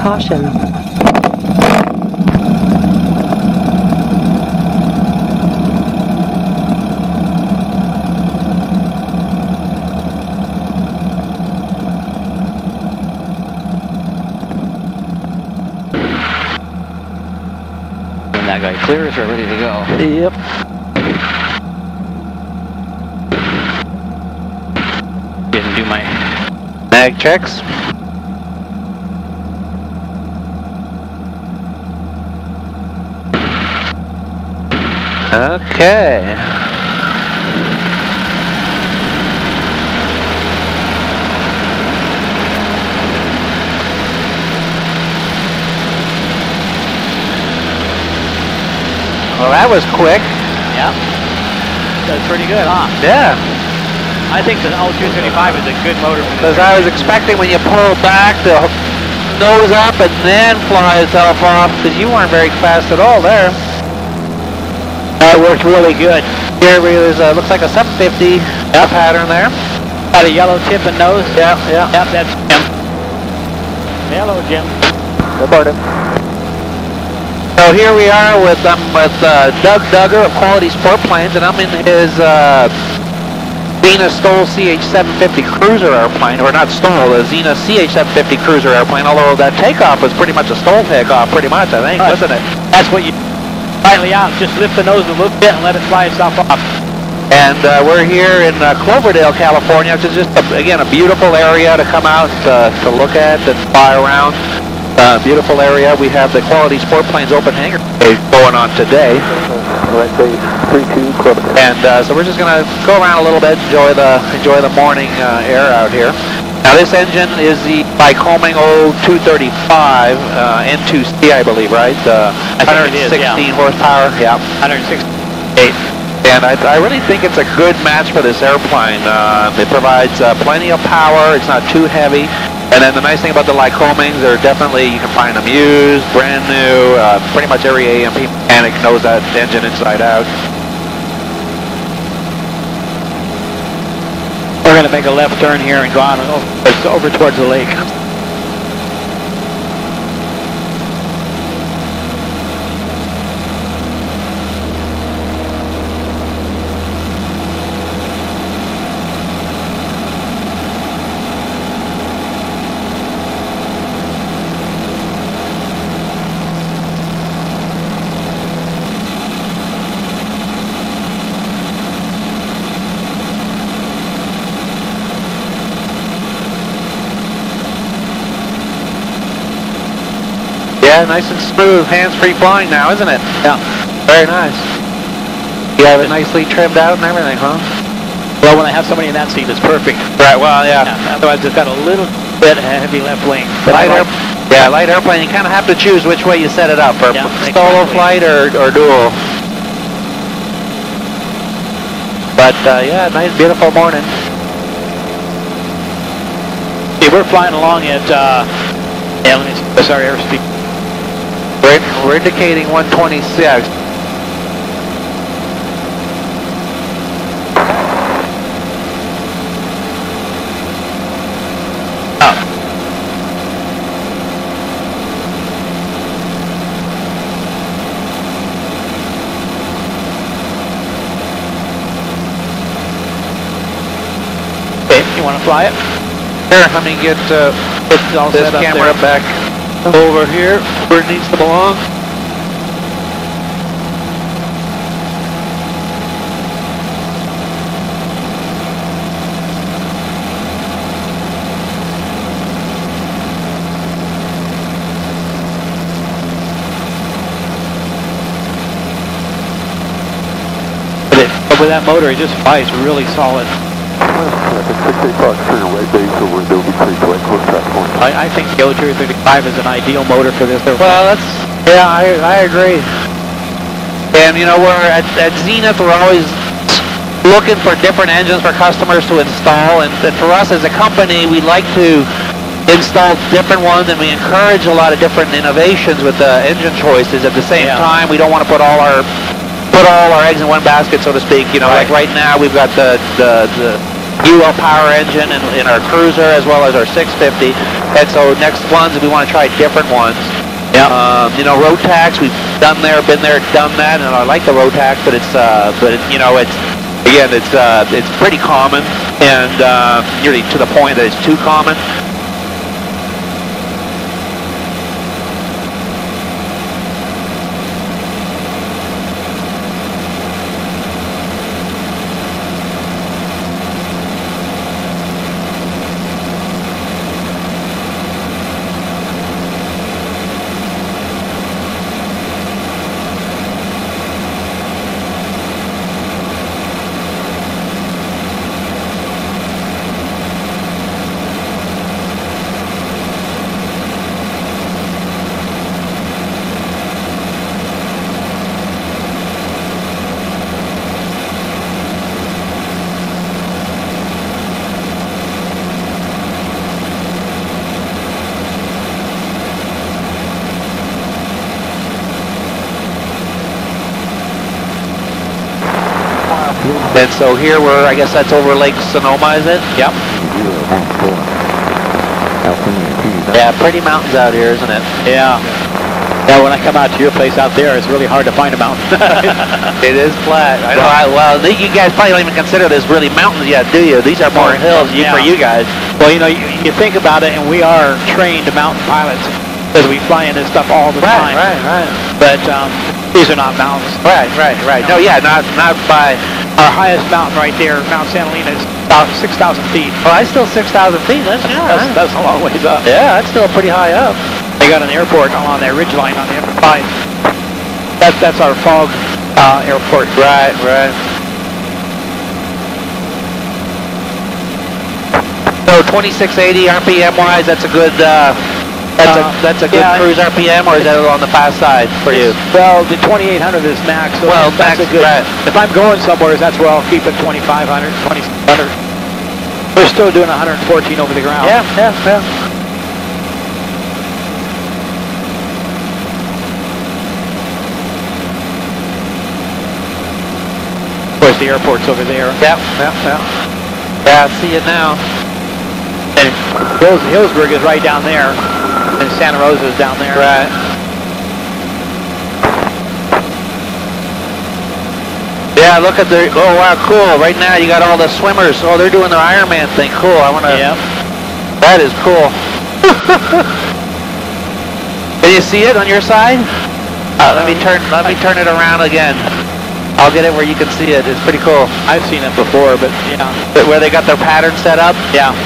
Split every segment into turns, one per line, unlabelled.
Caution.
When that guy clears, we're ready to go.
Yep.
Didn't do my
Mag checks. Okay. Well, that was quick.
Yeah. That's pretty good, huh?
Yeah.
I think the O-235 is a good motor for
Because
this.
I was expecting when you pull back the nose up and then fly itself off, because you weren't very fast at all there.
That worked really good.
Here there's looks like a 750 pattern there.
Got a yellow tip and nose.
Yeah, yeah.
Yep, that's Jim. Hello, Jim.
Reported. So here we are with Doug Duggar of Quality Sport Planes, and I'm in his Zenith CH 750 Cruzer airplane, or not Stoll, the Zenith CH 750 Cruzer airplane, although that takeoff was pretty much a Stoll takeoff, pretty much, I think, wasn't it?
That's what you slightly out. Just lift the nose a little bit and let it fly itself off.
And we're here in Cloverdale, California, which is just, again, a beautiful area to come out to look at and fly around. Beautiful area. We have the Quality Sport Planes open hangar going on today. And so we're just going to go around a little bit, enjoy the morning air out here. Now this engine is the Lycoming O-235 N2C, I believe, right? 116 horsepower. Yeah.
168.
And I really think it's a good match for this airplane. It provides plenty of power. It's not too heavy. And then the nice thing about the Lycomings, they're definitely, you can find them used, brand new. Pretty much every AMP mechanic knows that engine inside out.
We're going to make a left turn here and go on over towards the lake.
Yeah, nice and smooth, hands-free flying now, isn't it?
Yeah.
Very nice. You have it nicely trimmed out and everything, huh?
Well, when I have somebody in that seat, it's perfect.
Right, well, yeah.
Otherwise, it's got a little bit heavy left wing.
Light airplane, you kind of have to choose which way you set it up, for solo flight or dual. But, yeah, nice, beautiful morning.
See, we're flying along at, yeah, let me see, sorry, airspeed.
We're indicating 126.
Okay, you want to fly it?
Here, let me get this camera back over here where it needs to belong.
But with that motor, it just flies really solid. I think the O-235 is an ideal motor for this.
Well, yeah, I agree. And you know, we're at Zenith, we're always looking for different engines for customers to install, and for us as a company, we like to install different ones, and we encourage a lot of different innovations with the engine choices. At the same time, we don't want to put all our eggs in one basket, so to speak. You know, like right now we've got the UL power engine in our Cruzer as well as our 650. And so next ones, we want to try different ones.
Yeah.
You know, road tax, we've been there, done that, and I like the road tax, but it's you know, it's pretty common, and nearly to the point that it's too common. And so here I guess that's over Lake Sonoma, is it? Yep. Yeah, pretty mountains out here, isn't it?
Yeah. Yeah, when I come out to your place out there, it's really hard to find a mountain.
It is flat. I know. Well, you guys probably don't even consider this really mountains yet, do you? These are more hills for you guys.
Well, you know, you think about it, and we are trained mountain pilots because we fly in this stuff all the time.
Right.
But these are not mountains.
Right. No, yeah, not by...
Our highest mountain right there, Mount Santa Helena, is about 6,000 feet.
Oh, that's still 6,000 feet. That's
a long ways up.
Yeah, that's still pretty high up.
They got an airport along that ridge line on the upper side. That's our fog airport.
Right. So 2680 RPM wise, that's a good. That's a good cruise RPM, or is that on the fast side for you?
Well, the 2800 is max. So
well,
that's
max,
a good.
Right.
If I'm going somewhere, that's where I'll keep it 2500, 2600. We're still doing 114 over the ground.
Yeah.
Of course, the airport's over there.
Yeah, I see it now.
And Hillsburg is right down there. And Santa Rosa's down there.
Right. Yeah, look at the, oh wow, cool. Right now you got all the swimmers. Oh, they're doing their Ironman thing. Cool, I want to, that is cool. Can you see it on your side? Let me turn it around again. I'll get it where you can see it. It's pretty cool.
I've seen it before, but yeah.
Where they got their pattern set up?
Yeah.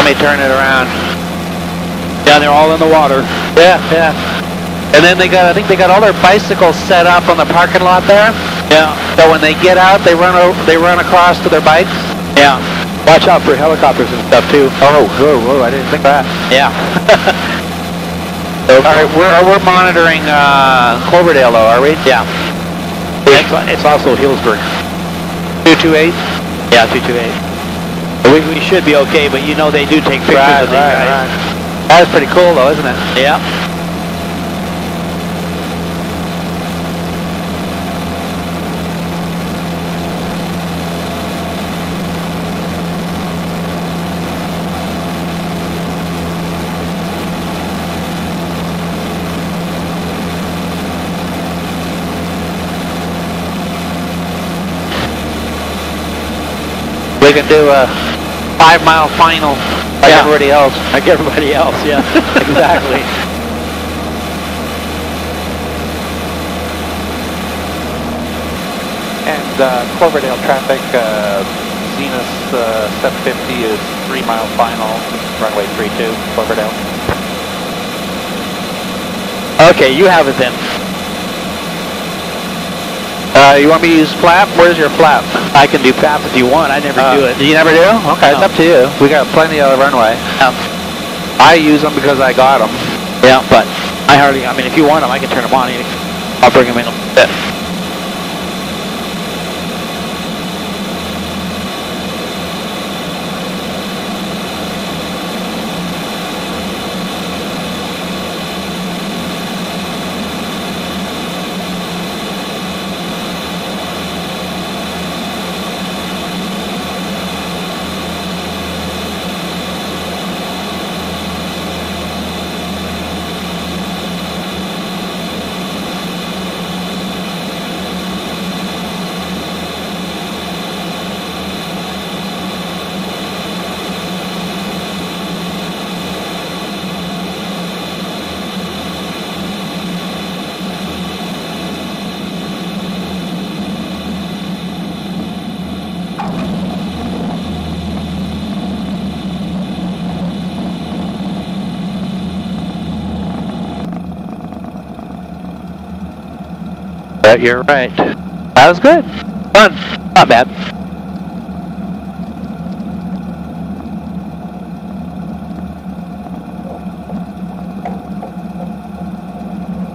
Let me turn it around.
Yeah, they're all in the water.
Yeah. And then I think they got all their bicycles set up on the parking lot there.
Yeah.
So when they get out, they run across to their bikes.
Yeah. Watch out for helicopters and stuff too.
Oh, I didn't think that.
Yeah.
All right, we're monitoring Cloverdale though, are we?
Yeah. It's also Hillsburg.
228?
Yeah, 228. We should be okay, but you know they do take pictures of these guys.
Right. That is pretty cool though, isn't it?
Yeah.
We can do a 5-mile final like everybody else.
Like everybody else, yeah. Exactly.
And Cloverdale traffic, Zenith 750 is 3-mile final, runway 32, Cloverdale.
Okay, you have it then.
You want me to use flap? Where's your flap?
I can do flap if you want. I never do it.
You never do? Okay, it's up to you. We got plenty of runway. I use them because I got them.
Yeah, but I mean, if you want them, I can turn them on. I'll bring them in a bit.
But you're right. That was good. Fun. Not bad.